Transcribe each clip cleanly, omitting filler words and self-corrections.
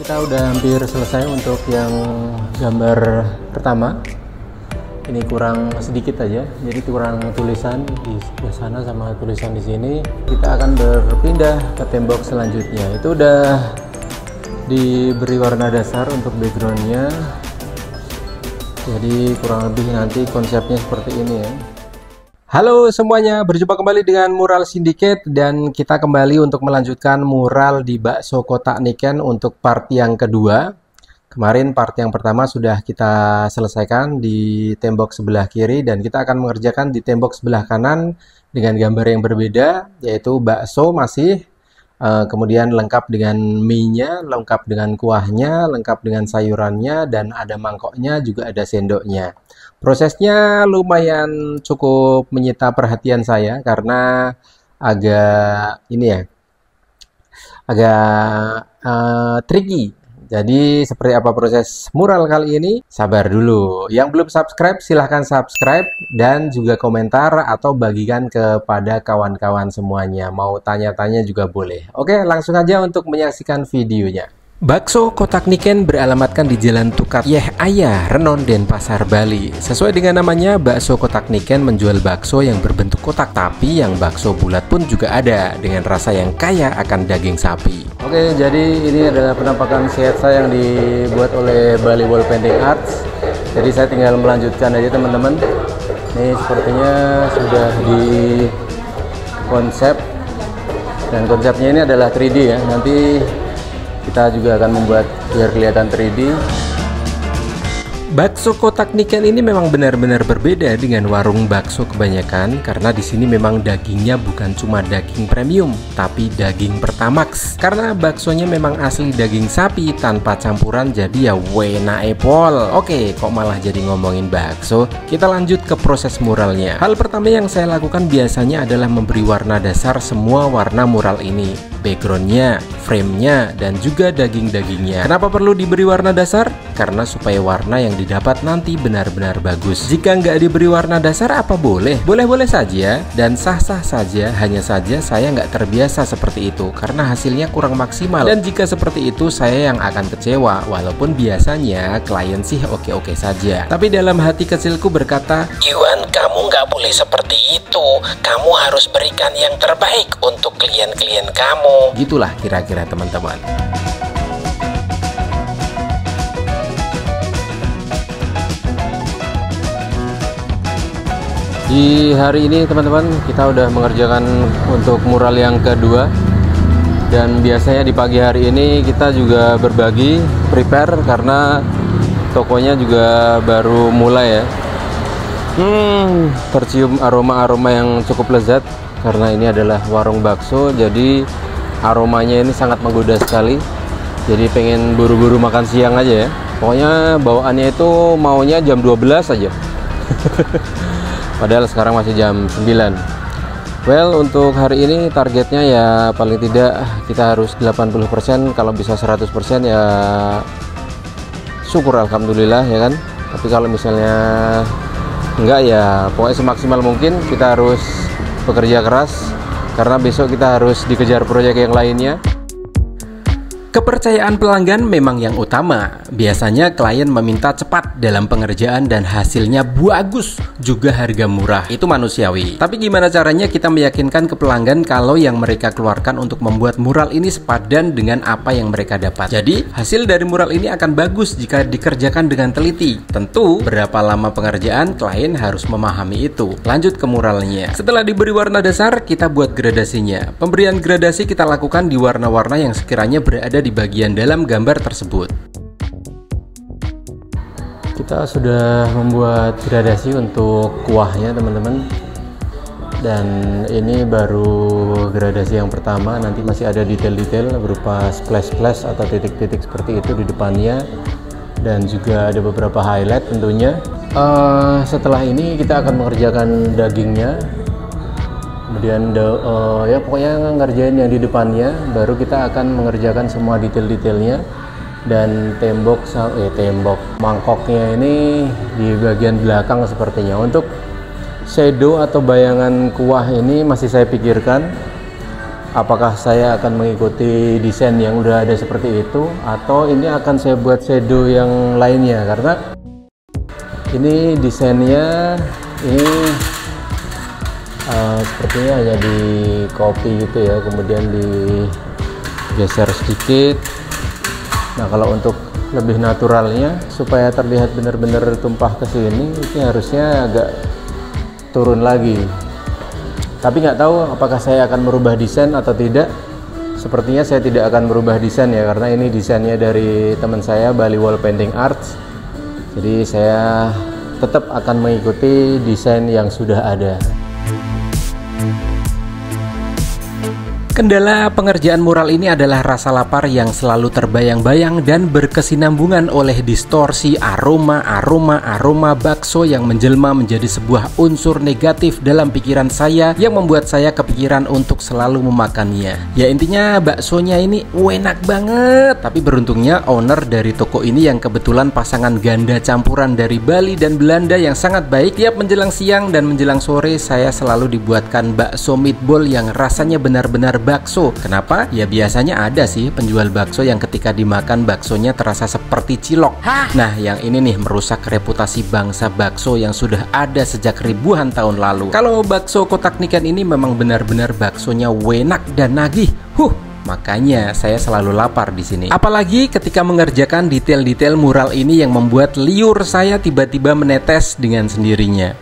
Kita udah hampir selesai untuk yang gambar pertama. Ini kurang sedikit aja, jadi kurang tulisan di sebelah sana sama tulisan di sini. Kita akan berpindah ke tembok selanjutnya. Itu udah diberi warna dasar untuk backgroundnya. Jadi kurang lebih nanti konsepnya seperti ini ya. Halo semuanya, berjumpa kembali dengan Mural Syndicate dan kita kembali untuk melanjutkan mural di Bakso Kotak Niken untuk part yang kedua. Kemarin part yang pertama sudah kita selesaikan di tembok sebelah kiri dan kita akan mengerjakan di tembok sebelah kanan dengan gambar yang berbeda, yaitu bakso masih, kemudian lengkap dengan mie-nya, lengkap dengan kuahnya, lengkap dengan sayurannya, dan ada mangkoknya, juga ada sendoknya. Prosesnya lumayan cukup menyita perhatian saya karena agak ini ya, agak tricky. Jadi seperti apa proses mural kali ini? Sabar dulu. Yang belum subscribe silahkan subscribe dan juga komentar atau bagikan kepada kawan-kawan semuanya. Mau tanya-tanya juga boleh. Oke, langsung aja untuk menyaksikan videonya. Bakso Kotak Niken beralamatkan di Jalan Tukar Yeh Ayah, Renon, Denpasar, Bali. Sesuai dengan namanya, Bakso Kotak Niken menjual bakso yang berbentuk kotak, tapi yang bakso bulat pun juga ada dengan rasa yang kaya akan daging sapi. Oke, jadi ini adalah penampakan sketsa yang dibuat oleh Bali Wall Painting Arts. Jadi saya tinggal melanjutkan aja teman-teman. Ini sepertinya sudah di konsep dan konsepnya ini adalah 3D ya. Nanti kita juga akan membuat biar kelihatan 3D. Bakso Kotak Niken ini memang benar-benar berbeda dengan warung bakso kebanyakan karena di sini memang dagingnya bukan cuma daging premium, tapi daging Pertamax. Karena baksonya memang asli daging sapi tanpa campuran, jadi ya wena epol. Oke, kok malah jadi ngomongin bakso? Kita lanjut ke proses muralnya. Hal pertama yang saya lakukan biasanya adalah memberi warna dasar semua warna mural ini. Backgroundnya, framenya, dan juga daging-dagingnya. Kenapa perlu diberi warna dasar? Karena supaya warna yang didapat nanti benar-benar bagus. Jika nggak diberi warna dasar apa boleh? Boleh-boleh saja dan sah-sah saja. Hanya saja saya nggak terbiasa seperti itu karena hasilnya kurang maksimal. Dan jika seperti itu saya yang akan kecewa. Walaupun biasanya klien sih oke-oke saja. Tapi dalam hati kecilku berkata, "Yuan, kamu nggak boleh seperti itu. Kamu harus berikan yang terbaik untuk klien-klien kamu." Gitulah kira-kira teman-teman. Di hari ini teman-teman kita udah mengerjakan untuk mural yang kedua. Dan biasanya di pagi hari ini kita juga berbagi prepare karena tokonya juga baru mulai ya. Tercium aroma-aroma yang cukup lezat karena ini adalah warung bakso, jadi aromanya ini sangat menggoda sekali. Jadi pengen buru-buru makan siang aja ya. Pokoknya bawaannya itu maunya jam 12 aja. Padahal sekarang masih jam 9. Well, untuk hari ini targetnya ya paling tidak kita harus 80%, kalau bisa 100% ya syukur alhamdulillah ya kan. Tapi kalau misalnya enggak ya pokoknya semaksimal mungkin kita harus bekerja keras karena besok kita harus dikejar proyek yang lainnya. Kepercayaan pelanggan memang yang utama. Biasanya klien meminta cepat dalam pengerjaan dan hasilnya bagus, juga harga murah. Itu manusiawi. Tapi gimana caranya kita meyakinkan ke pelanggan kalau yang mereka keluarkan untuk membuat mural ini sepadan dengan apa yang mereka dapat. Jadi, hasil dari mural ini akan bagus jika dikerjakan dengan teliti. Tentu, berapa lama pengerjaan, klien harus memahami itu. Lanjut ke muralnya. Setelah diberi warna dasar, kita buat gradasinya. Pemberian gradasi kita lakukan di warna-warna yang sekiranya berada di bagian dalam gambar tersebut. Kita sudah membuat gradasi untuk kuahnya teman-teman, dan ini baru gradasi yang pertama. Nanti masih ada detail-detail berupa splash-splash atau titik-titik seperti itu di depannya, dan juga ada beberapa highlight tentunya. Setelah ini kita akan mengerjakan dagingnya, kemudian ya pokoknya ngerjain yang di depannya, baru kita akan mengerjakan semua detail-detailnya. Dan tembok mangkoknya ini di bagian belakang sepertinya. Untuk shadow atau bayangan kuah ini masih saya pikirkan. apakah saya akan mengikuti desain yang udah ada seperti itu atau ini akan saya buat shadow yang lainnya, karena ini desainnya ini sepertinya hanya di copy gitu ya, kemudian digeser sedikit. Nah, kalau untuk lebih naturalnya supaya terlihat benar-benar tumpah ke sini, ini harusnya agak turun lagi. Tapi nggak tahu apakah saya akan merubah desain atau tidak. Sepertinya saya tidak akan merubah desain ya, karena ini desainnya dari teman saya, Bali Wall Painting Arts. Jadi saya tetap akan mengikuti desain yang sudah ada. Kendala pengerjaan mural ini adalah rasa lapar yang selalu terbayang-bayang dan berkesinambungan oleh distorsi aroma bakso yang menjelma menjadi sebuah unsur negatif dalam pikiran saya yang membuat saya kepikiran untuk selalu memakannya. Ya, intinya baksonya ini enak banget, tapi beruntungnya owner dari toko ini yang kebetulan pasangan ganda campuran dari Bali dan Belanda yang sangat baik. Tiap menjelang siang dan menjelang sore saya selalu dibuatkan bakso meatball yang rasanya benar-benar bakso. Kenapa? Ya biasanya ada sih penjual bakso yang ketika dimakan baksonya terasa seperti cilok. Nah, yang ini nih merusak reputasi bangsa bakso yang sudah ada sejak ribuan tahun lalu. Kalau bakso kotak niken ini memang benar-benar baksonya enak dan nagih. Makanya saya selalu lapar di sini. Apalagi ketika mengerjakan detail-detail mural ini yang membuat liur saya tiba-tiba menetes dengan sendirinya.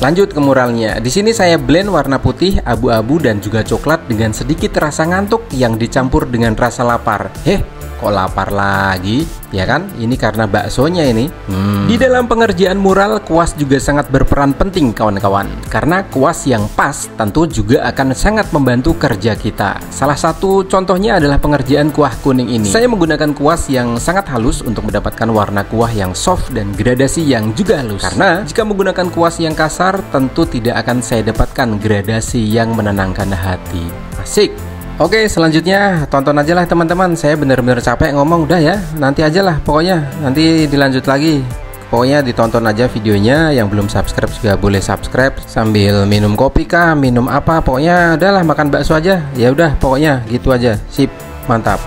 Lanjut ke muralnya. Di sini saya blend warna putih, abu-abu dan juga coklat dengan sedikit rasa ngantuk yang dicampur dengan rasa lapar. Kok lapar lagi? Ya kan? Ini karena baksonya ini. Di dalam pengerjaan mural, kuas juga sangat berperan penting kawan-kawan. Karena kuas yang pas tentu juga akan sangat membantu kerja kita. Salah satu contohnya adalah pengerjaan kuah kuning ini. Saya menggunakan kuas yang sangat halus untuk mendapatkan warna kuah yang soft dan gradasi yang juga halus. Karena jika menggunakan kuas yang kasar, tentu tidak akan saya dapatkan gradasi yang menenangkan hati. Asik. Oke, selanjutnya tonton aja lah teman-teman. Saya bener-bener capek ngomong, udah ya. Nanti aja lah pokoknya, nanti dilanjut lagi. Pokoknya ditonton aja videonya. Yang belum subscribe juga boleh subscribe sambil minum kopi kah, minum apa. Pokoknya udahlah, makan bakso aja. Ya udah, pokoknya gitu aja. Sip, mantap.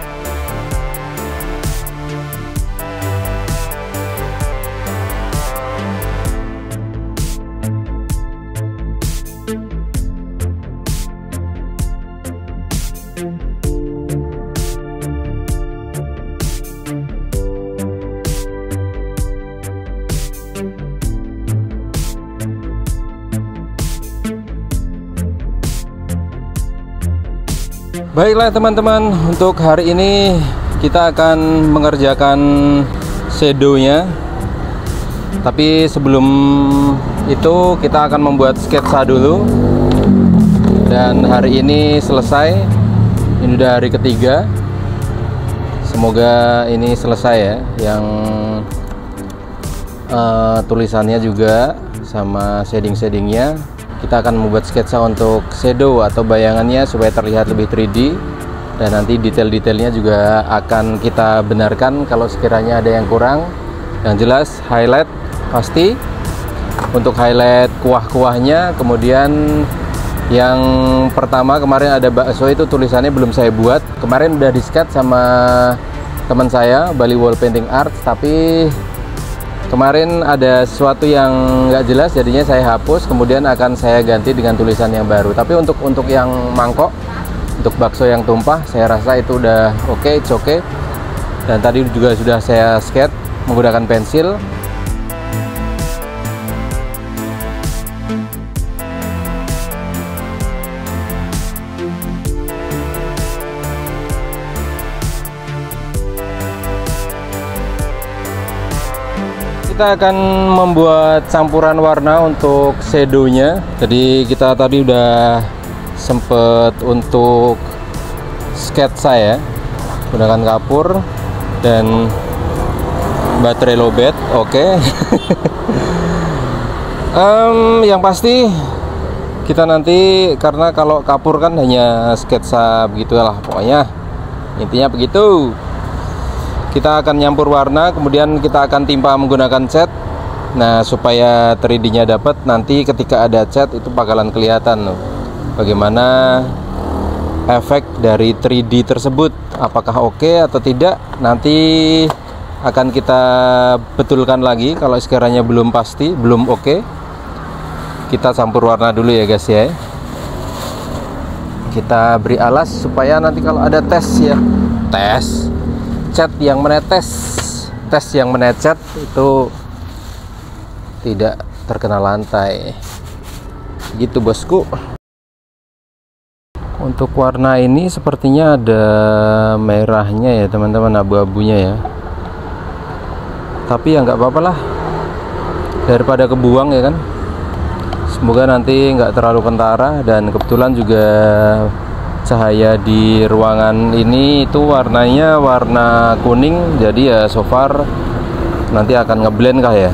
Baiklah teman-teman, untuk hari ini kita akan mengerjakan shadownya. Tapi sebelum itu kita akan membuat sketsa dulu. Dan hari ini selesai. Ini udah hari ketiga. Semoga ini selesai ya. Yang tulisannya juga sama shading-shadingnya. Kita akan membuat sketsa untuk shadow atau bayangannya supaya terlihat lebih 3D. Dan nanti detail-detailnya juga akan kita benarkan kalau sekiranya ada yang kurang. Yang jelas highlight pasti. Untuk highlight kuah-kuahnya. Kemudian yang pertama kemarin ada bakso itu tulisannya belum saya buat. Kemarin udah di-sketch sama teman saya, Bali Wall Painting Arts. Tapi kemarin ada sesuatu yang nggak jelas, jadinya saya hapus, kemudian akan saya ganti dengan tulisan yang baru. Tapi untuk yang mangkok, untuk bakso yang tumpah, saya rasa itu udah oke, it's okay. Dan tadi juga sudah saya sketch menggunakan pensil. Kita akan membuat campuran warna untuk shadownya. Jadi kita tadi udah sempet untuk sketsa ya, gunakan kapur dan baterai lowbat. Oke. Yang pasti kita nanti, karena kalau kapur kan hanya sketsa begitulah pokoknya, intinya begitu. Kita akan nyampur warna, kemudian kita akan timpa menggunakan cat. Nah, supaya 3D-nya dapat, nanti ketika ada cat itu bakalan kelihatan loh bagaimana efek dari 3D tersebut. Apakah oke atau tidak, nanti akan kita betulkan lagi. Kalau sekiranya belum pasti, belum oke, kita campur warna dulu ya guys ya. Kita beri alas supaya nanti kalau ada tes ya, cat yang menetes itu tidak terkena lantai gitu bosku. Untuk warna ini sepertinya ada merahnya ya teman-teman, abu-abunya ya, tapi ya nggak apa-apa lah, daripada kebuang ya kan. Semoga nanti nggak terlalu kentara. Dan kebetulan juga cahaya di ruangan ini itu warnanya warna kuning, jadi ya so far nanti akan ngeblend kah ya.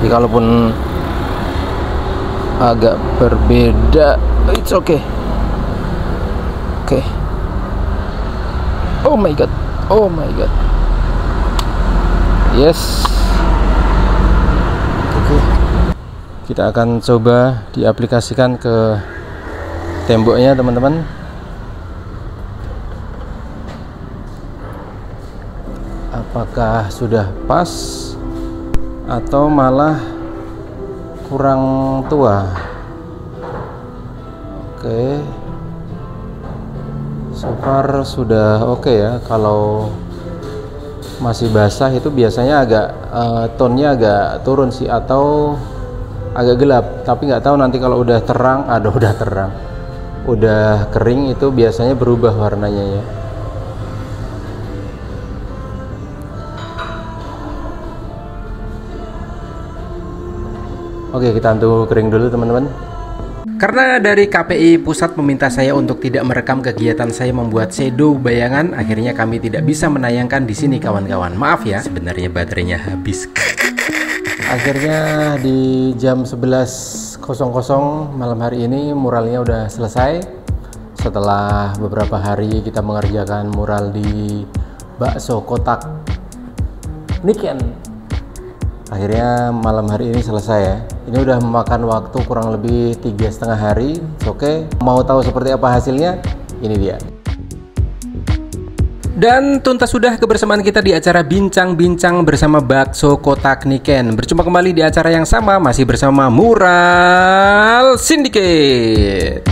Jadi kalaupun agak berbeda, it's okay. Oke. Oh my god. Yes. Oke. Kita akan coba diaplikasikan ke temboknya teman-teman. Apakah sudah pas atau malah kurang tua? Oke, so far sudah oke ya. Kalau masih basah itu biasanya agak tone-nya agak turun sih, atau agak gelap. Tapi nggak tahu nanti kalau udah terang, udah kering itu biasanya berubah warnanya ya. Oke, kita tunggu kering dulu teman-teman. Karena dari KPI Pusat meminta saya untuk tidak merekam kegiatan saya membuat shadow bayangan, akhirnya kami tidak bisa menayangkan di sini kawan-kawan. Maaf ya, sebenarnya baterainya habis. Akhirnya di jam 11.00 malam hari ini muralnya udah selesai. Setelah beberapa hari kita mengerjakan mural di bakso kotak Niken, akhirnya malam hari ini selesai ya. Ini udah memakan waktu kurang lebih 3,5 hari. Oke, mau tahu seperti apa hasilnya? Ini dia. Dan tuntas sudah kebersamaan kita di acara bincang-bincang bersama bakso kotak Niken. Berjumpa kembali di acara yang sama, masih bersama Mural Syndicate.